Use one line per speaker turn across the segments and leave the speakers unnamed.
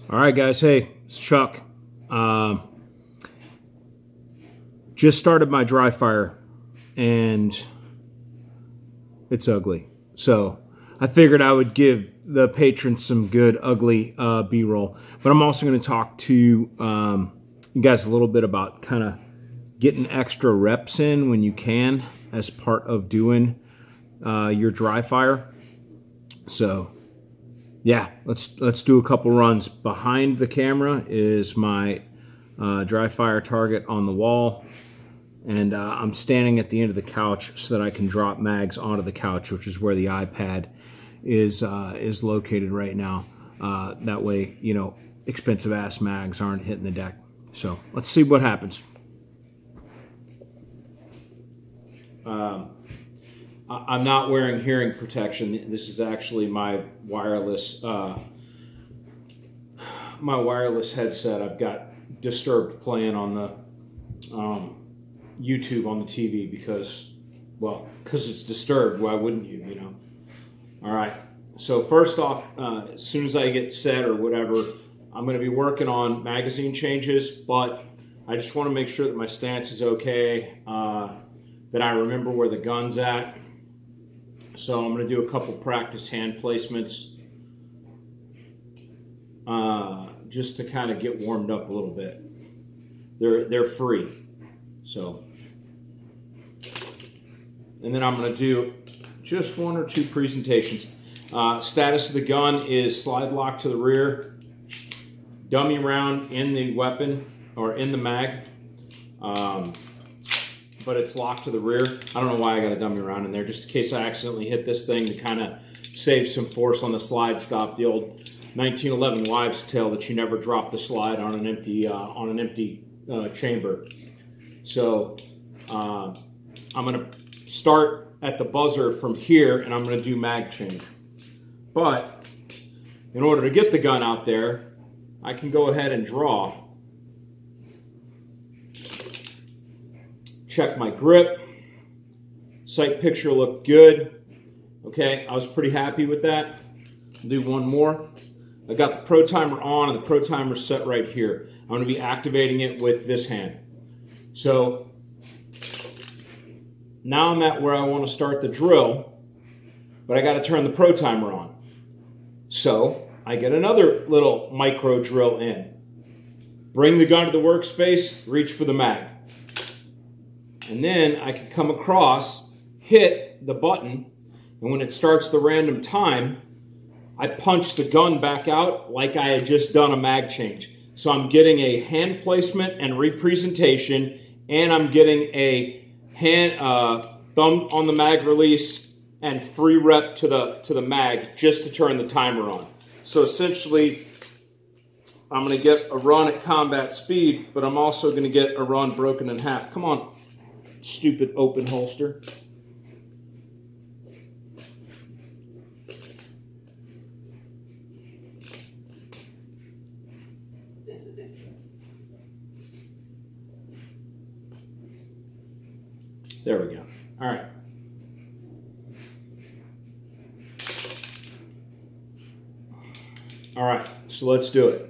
All right, guys. Hey, it's Chuck. Just started my dry fire, and it's ugly. So I figured I would give the patrons some good, ugly B-roll. But I'm also going to talk to you guys a little bit about kind of getting extra reps in when you can as part of doing your dry fire. So yeah, let's do a couple runs. Behind the camera is my dry fire target on the wall, and I'm standing at the end of the couch so that I can drop mags onto the couch, which is where the iPad is located right now. That way, you know, expensive ass mags aren't hitting the deck. So let's see what happens. I'm not wearing hearing protection. This is actually my wireless headset. I've got Disturbed playing on the YouTube on the TV because it's Disturbed. Why wouldn't you, you know? All right. So first off, as soon as I get set or whatever, I'm going to be working on magazine changes, but I just want to make sure that my stance is okay, that I remember where the gun's at. So I'm going to do a couple practice hand placements just to kind of get warmed up a little bit. They're free. So, and then I'm going to do just one or two presentations. Status of the gun is slide lock to the rear, dummy round in the weapon or in the mag. But it's locked to the rear. I don't know why I got a dummy round in there, just in case I accidentally hit this thing to kind of save some force on the slide stop. The old 1911 wives' tale that you never drop the slide on an empty chamber. So I'm going to start at the buzzer from here, and I'm going to do mag change. But in order to get the gun out there, I can go ahead and draw. Check my grip. Sight picture looked good. Okay, I was pretty happy with that. I'll do one more. I got the Pro Timer on, and the Pro Timer set right here. I'm going to be activating it with this hand. So now I'm at where I want to start the drill, but I got to turn the Pro Timer on. So I get another little micro drill in. Bring the gun to the workspace, reach for the mag. And then I can come across, hit the button, and when it starts the random time, I punch the gun back out like I had just done a mag change. So I'm getting a hand placement and representation, and I'm getting a hand thumb on the mag release and free rep to the mag just to turn the timer on. So essentially, I'm going to get a run at combat speed, but I'm also going to get a run broken in half. Come on, stupid open holster. There we go. All right. All right, so let's do it.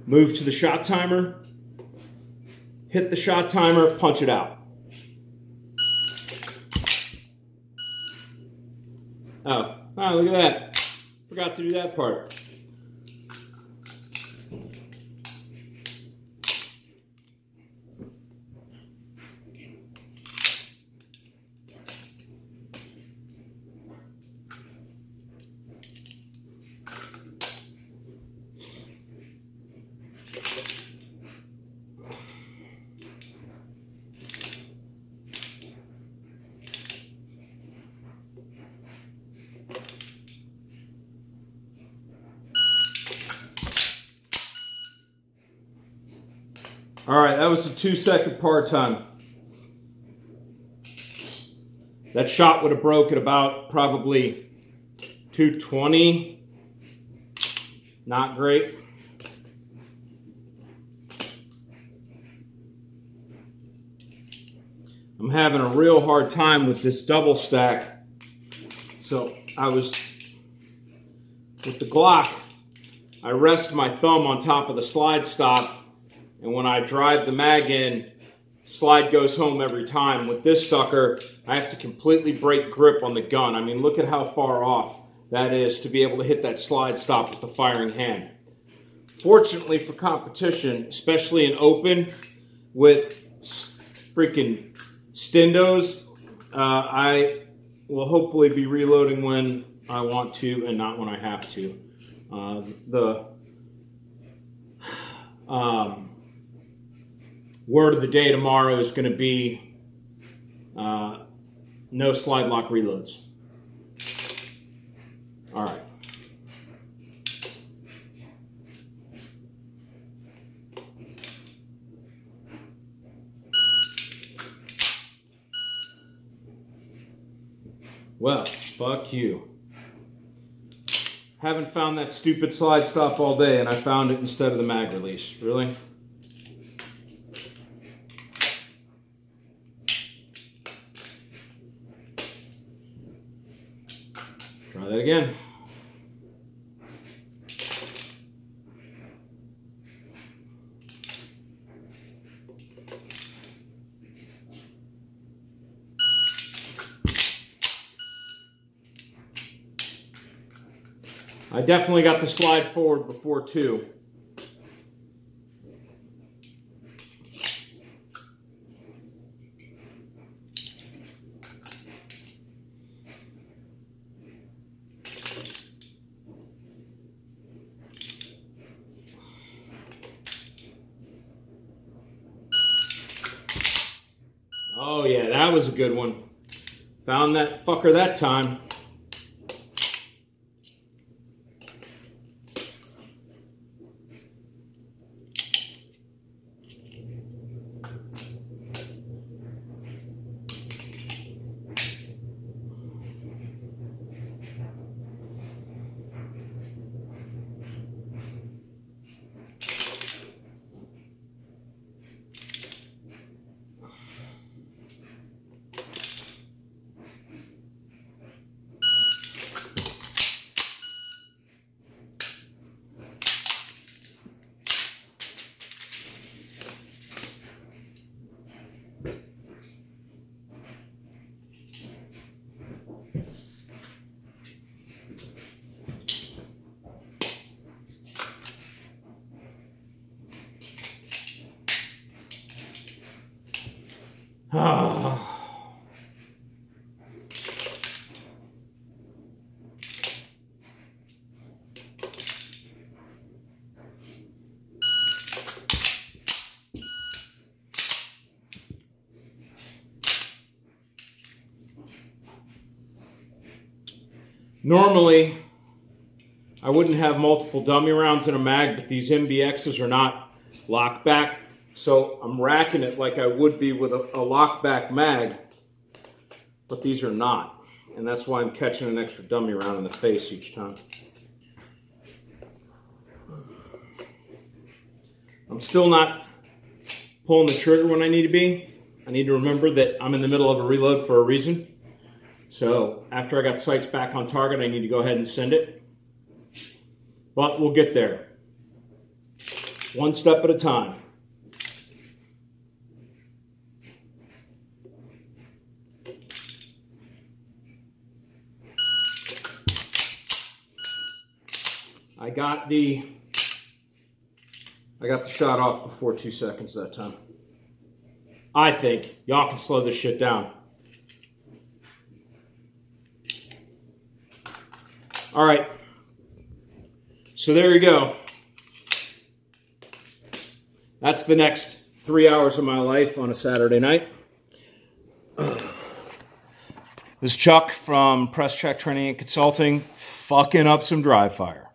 Move to the shot timer. Hit the shot timer, punch it out. Oh, look at that. Forgot to do that part. All right, that was a 2-second par time. That shot would have broke at about probably 220. Not great. I'm having a real hard time with this double stack. So I was With the Glock, I rest my thumb on top of the slide stop, and when I drive the mag in, slide goes home every time. With this sucker, I have to completely break grip on the gun. I mean, look at how far off that is to be able to hit that slide stop with the firing hand. Fortunately for competition, especially in open with freaking Stendos, I will hopefully be reloading when I want to and not when I have to. Word of the day tomorrow is going to be no slide lock reloads. All right. Well, fuck you. Haven't found that stupid slide stop all day, and I found it instead of the mag release. Really? Try that again. I definitely got the slide forward before too. Oh yeah, that was a good one. Found that fucker that time. Normally, I wouldn't have multiple dummy rounds in a mag, but these MBXs are not lock back, so I'm racking it like I would be with a lock back mag, but these are not, and that's why I'm catching an extra dummy round in the face each time. I'm still not pulling the trigger when I need to be. I need to remember that I'm in the middle of a reload for a reason. So after I got sights back on target, I need to go ahead and send it. But we'll get there. One step at a time. I got the shot off before 2 seconds that time. I think y'all can slow this shit down. All right, so there you go. That's the next 3 hours of my life on a Saturday night. This is Chuck from Press Check Training and Consulting, fucking up some dry fire.